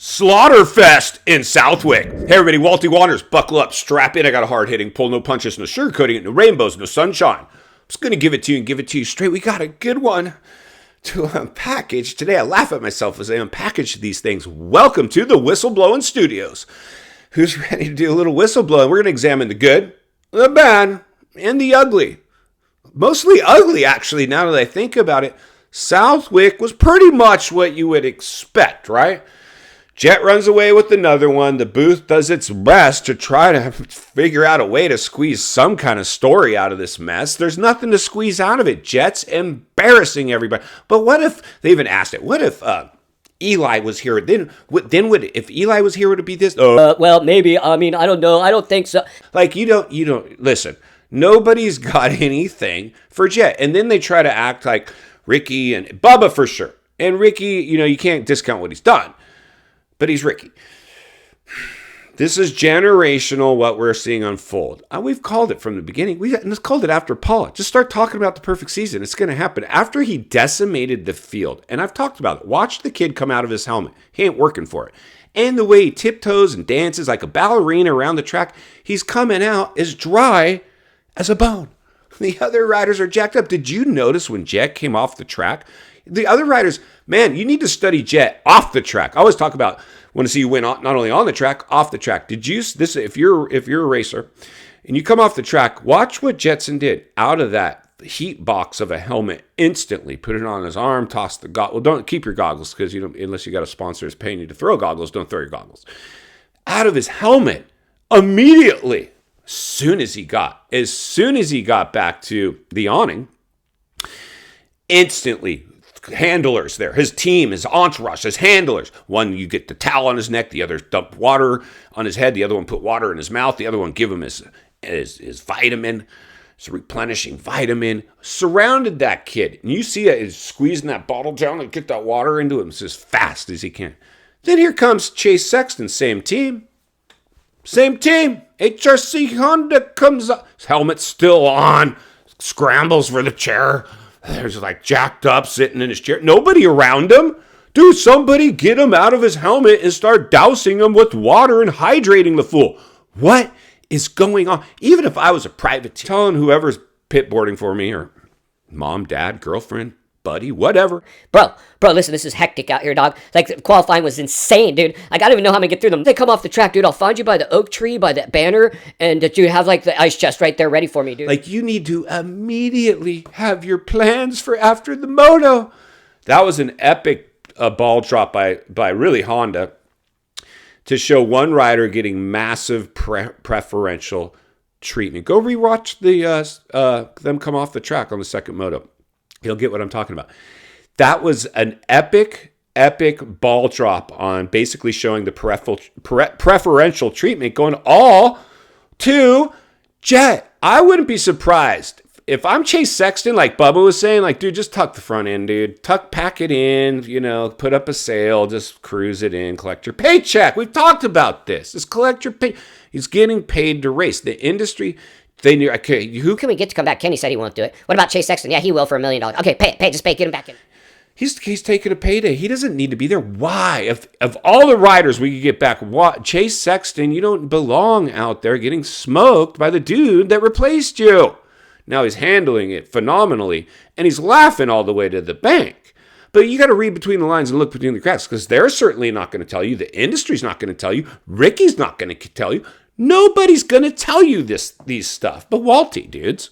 Slaughterfest in Southwick. Hey everybody, Walty Wanders, buckle up, strap in. I got a hard-hitting pull, no punches, no sugarcoating it, no rainbows, no sunshine. I'm just going to give it to you and give it to you straight. We got a good one to unpackage today. I laugh at myself as I unpackage these things. Welcome to the Whistleblowing Studios. Who's ready to do a little whistleblowing? We're going to examine the good, the bad, and the ugly. Mostly ugly, actually, now that I think about it. Southwick was pretty much what you would expect, right? Jet runs away with another one. The booth does its best to try to figure out a way to squeeze some kind of story out of this mess. There's nothing to squeeze out of it. Jet's embarrassing everybody. But what if, they even asked it, what if Eli was here? Then would, if Eli was here, would it be this? Well, maybe. I mean, I don't know. I don't think so. Like, you don't, listen, nobody's got anything for Jet. And then they try to act like Ricky and Bubba for sure. And Ricky, you can't discount what he's done. But he's Ricky. This is generational, what we're seeing unfold. We've called it from the beginning. We've called it after Paula. Just start talking about the perfect season. It's going to happen. After he decimated the field, and I've talked about it, watch the kid come out of his helmet. He ain't working for it. And the way he tiptoes and dances like a ballerina around the track, he's coming out as dry as a bone. The other riders are jacked up. Did you notice when Jet came off the track? The other riders, man, you need to study Jet off the track. I always talk about, want to see you win not only on the track, off the track. Did you this? If you're a racer and you come off the track, watch what Jetson did out of that heat box of a helmet instantly. Put it on his arm, toss the goggles. Well, don't keep your goggles because unless you got a sponsor who's paying you to throw goggles, don't throw your goggles. Out of his helmet immediately. As soon as he got back to the awning, instantly. Handlers there. His team, his entourage, his handlers. One, you get the towel on his neck. The other dump water on his head. The other one put water in his mouth. The other one give him his vitamin, his replenishing vitamin. Surrounded that kid. And you see it is squeezing that bottle down and get that water into him as fast as he can. Then here comes Chase Sexton. Same team. HRC Honda comes up. His helmet's still on. Scrambles for the chair. There's like jacked up sitting in his chair. Nobody around him. Dude, somebody get him out of his helmet and start dousing him with water and hydrating the fool. What is going on? Even if I was a private team, telling whoever's pitboarding for me or mom, dad, girlfriend, buddy, whatever. Bro, listen, this is hectic out here, dog. Like, qualifying was insane, dude. Like, I don't even know how I'm gonna get through them. They come off the track, dude. I'll find you by the oak tree, by that banner, and you have, like, the ice chest right there ready for me, dude. Like, you need to immediately have your plans for after the moto. That was an epic ball drop by really Honda to show one rider getting massive preferential treatment. Go rewatch them come off the track on the second moto. You'll get what I'm talking about. That was an epic ball drop on basically showing the preferential treatment going all to Jet. I wouldn't be surprised if I'm Chase Sexton, like Bubba was saying, like, dude, just tuck the front end, dude. Pack it in, put up a sail, just cruise it in, collect your paycheck. We've talked about this. Just collect your pay. He's getting paid to race. The industry... They knew, okay, who can we get to come back? Kenny said he won't do it. What about Chase Sexton? Yeah, he will for $1 million. Okay, just pay, get him back in. He's taking a payday. He doesn't need to be there. Why? If of all the riders we could get back, Chase Sexton, you don't belong out there getting smoked by the dude that replaced you. Now he's handling it phenomenally, and he's laughing all the way to the bank. But you got to read between the lines and look between the cracks, because they're certainly not going to tell you. The industry's not going to tell you. Ricky's not going to tell you. Nobody's going to tell you these stuff. But Walty, dudes.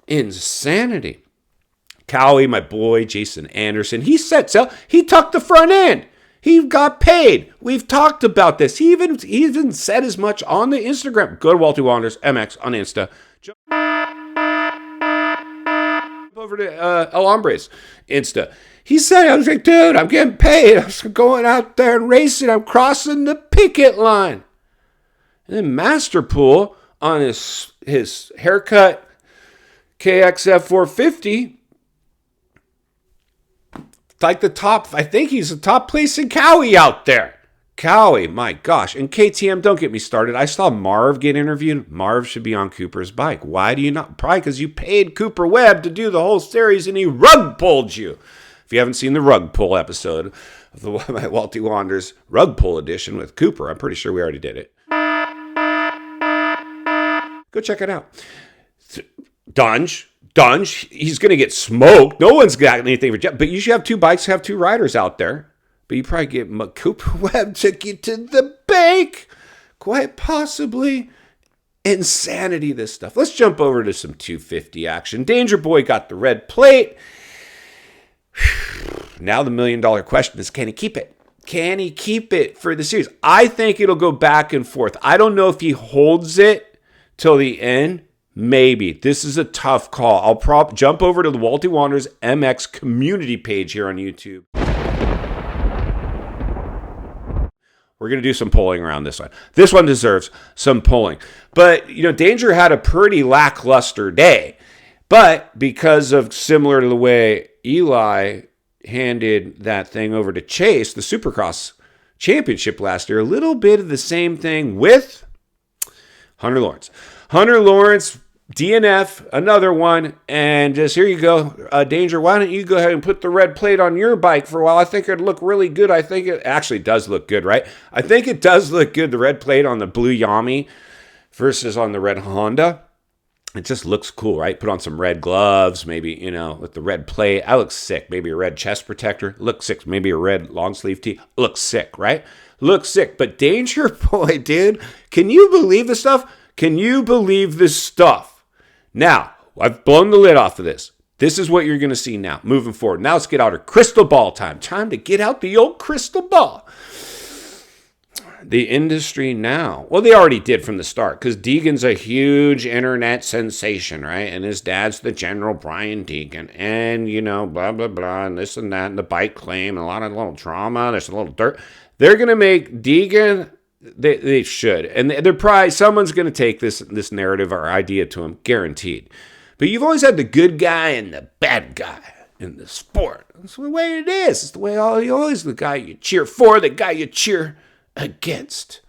Insanity. Cowie, my boy, Jason Anderson, he tucked the front end. He got paid. We've talked about this. He even said as much on the Instagram. Go to Walty Wanders, MX on Insta. Jump over to El Hombre's Insta. He said, I was like, dude, I'm getting paid. I'm going out there and racing. I'm crossing the picket line. And then Masterpool on his haircut KXF 450, like the top, I think he's the top place in Cowie out there. Cowie, my gosh. And KTM, don't get me started. I saw Marv get interviewed. Marv should be on Cooper's bike. Why do you not? Probably because you paid Cooper Webb to do the whole series and he rug pulled you. If you haven't seen the rug pull episode of the my Walty Wanderers rug pull edition with Cooper. I'm pretty sure we already did it. Go check it out. Dunge, he's going to get smoked. No one's got anything for Jet, but you should have 2 bikes, have 2 riders out there. But you probably get Cooper Webb took you to the bank. Quite possibly. Insanity, this stuff. Let's jump over to some 250 action. Danger Boy got the red plate. Now the $1 million question is, can he keep it? Can he keep it for the series? I think it'll go back and forth. I don't know if he holds it till the end. Maybe. This is a tough call. I'll jump over to the Walty Wanderers MX community page here on YouTube. We're going to do some polling around this one. This one deserves some polling. But, Danger had a pretty lackluster day. But because of similar to the way Eli handed that thing over to Chase, the Supercross championship last year, a little bit of the same thing with Hunter Lawrence. Hunter Lawrence, DNF, another one, and just here you go. Danger, why don't you go ahead and put the red plate on your bike for a while? I think it'd look really good. I think it actually does look good, right? I think it does look good, the red plate on the blue Yami versus on the red Honda. It just looks cool, right? Put on some red gloves, maybe, with the red plate. That looks sick. Maybe a red chest protector. Looks sick. Maybe a red long sleeve tee. Looks sick, right? Looks sick. But Danger Boy, dude, can you believe this stuff? Can you believe this stuff? Now, I've blown the lid off of this. This is what you're going to see now, moving forward. Now let's get out our crystal ball time. Time to get out the old crystal ball. The industry now. Well, they already did from the start because Deegan's a huge internet sensation, right? And his dad's the General Brian Deegan. And, blah, blah, blah, and this and that, and the bike claim, and a lot of little drama. There's a little dirt. They're going to make Deegan... They should. And they're probably, someone's going to take this narrative or idea to him, guaranteed. But you've always had the good guy and the bad guy in the sport. That's the way it is. It's the way always the guy you cheer for, the guy you cheer against.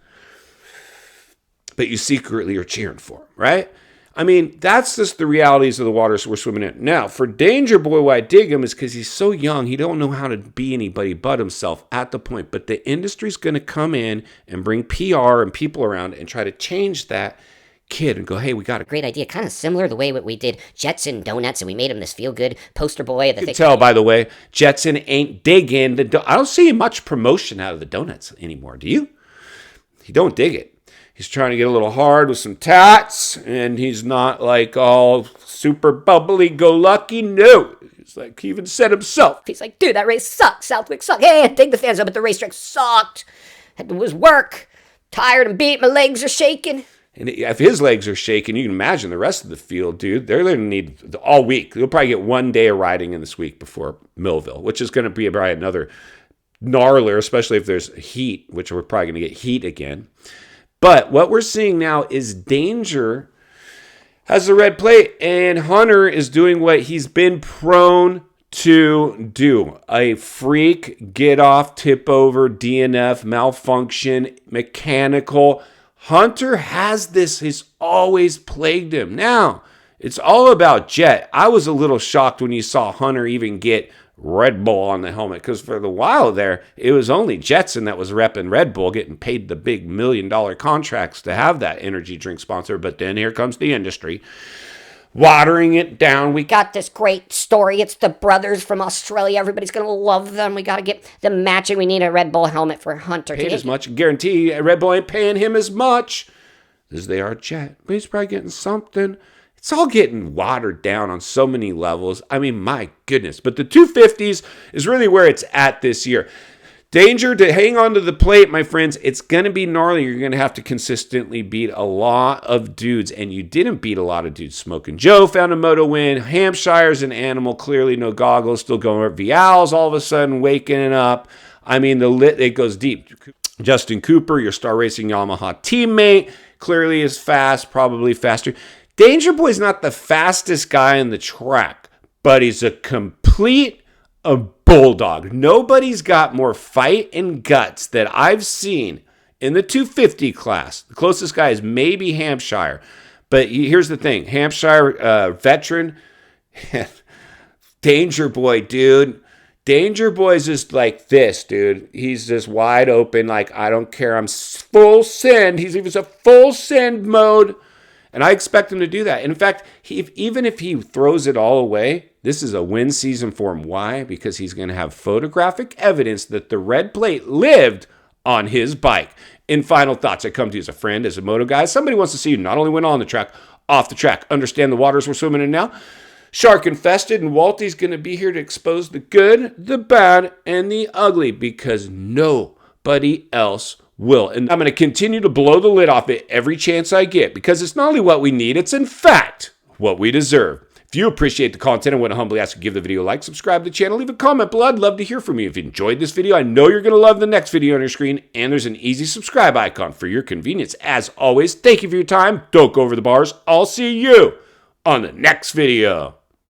But you secretly are cheering for him, right? I mean, that's just the realities of the waters we're swimming in. Now, for Danger Boy, why I dig him is because he's so young, he don't know how to be anybody but himself at the point. But the industry's going to come in and bring PR and people around and try to change that kid and go, hey, we got a great idea. Kind of similar to the way we did Jetson Donuts and we made him this feel-good poster boy. You can tell, by the way, Jetson ain't digging. I don't see much promotion out of the donuts anymore. Do you? He don't dig it. He's trying to get a little hard with some tats, and he's not like all super bubbly go lucky. No, he's like he even said himself. He's like, dude, that race sucked. Southwick sucked. Hey, I dig the fans up, but the racetrack sucked. It was work. Tired and beat. My legs are shaking. And if his legs are shaking, you can imagine the rest of the field, dude. They're going to need all week. They'll probably get 1 day of riding in this week before Millville, which is going to be probably another gnarler, especially if there's heat, which we're probably going to get heat again. But what we're seeing now is Danger has the red plate, and Hunter is doing what he's been prone to do. A freak, get off, tip over, DNF, malfunction, mechanical. Hunter has this. He's always plagued him. Now, it's all about Jet. I was a little shocked when you saw Hunter even get Red Bull on the helmet, because for the while there, it was only Jetson that was repping Red Bull, getting paid the big $1 million contracts to have that energy drink sponsor. But then here comes the industry, watering it down. We got this great story. It's the brothers from Australia. Everybody's going to love them. We got to get them matching. We need a Red Bull helmet for Hunter. Paid as much. Guarantee Red Bull ain't paying him as much as they are Jet. But he's probably getting something. It's all getting watered down on so many levels. I mean, my goodness. But the 250s is really where it's at this year. Danger to hang on to the plate, my friends. It's going to be gnarly. You're going to have to consistently beat a lot of dudes. And you didn't beat a lot of dudes. Smoking Joe found a moto win. Hampshire's an animal. Clearly no goggles. Still going. Vial's all of a sudden waking up. I mean, it goes deep. Justin Cooper, your Star Racing Yamaha teammate, clearly is fast, probably faster. Danger Boy's not the fastest guy in the track, but he's a complete bulldog. Nobody's got more fight and guts that I've seen in the 250 class. The closest guy is maybe Hampshire. But here's the thing. Hampshire veteran, Danger Boy, dude. Danger Boy's just like this, dude. He's just wide open, like, I don't care. I'm full send. He's even a full send mode. And I expect him to do that. And in fact, even if he throws it all away, this is a win season for him. Why? Because he's going to have photographic evidence that the red plate lived on his bike. In final thoughts, I come to you as a friend, as a moto guy. Somebody wants to see you not only win on the track, off the track, understand the waters we're swimming in now. Shark infested, and Walty's going to be here to expose the good, the bad, and the ugly because nobody else will. And I'm going to continue to blow the lid off it every chance I get because it's not only what we need, it's in fact what we deserve. If you appreciate the content, I want to humbly ask you to give the video a like, subscribe to the channel, leave a comment below. I'd love to hear from you. If you enjoyed this video, I know you're going to love the next video on your screen, and there's an easy subscribe icon for your convenience. As always, thank you for your time. Don't go over the bars. I'll see you on the next video.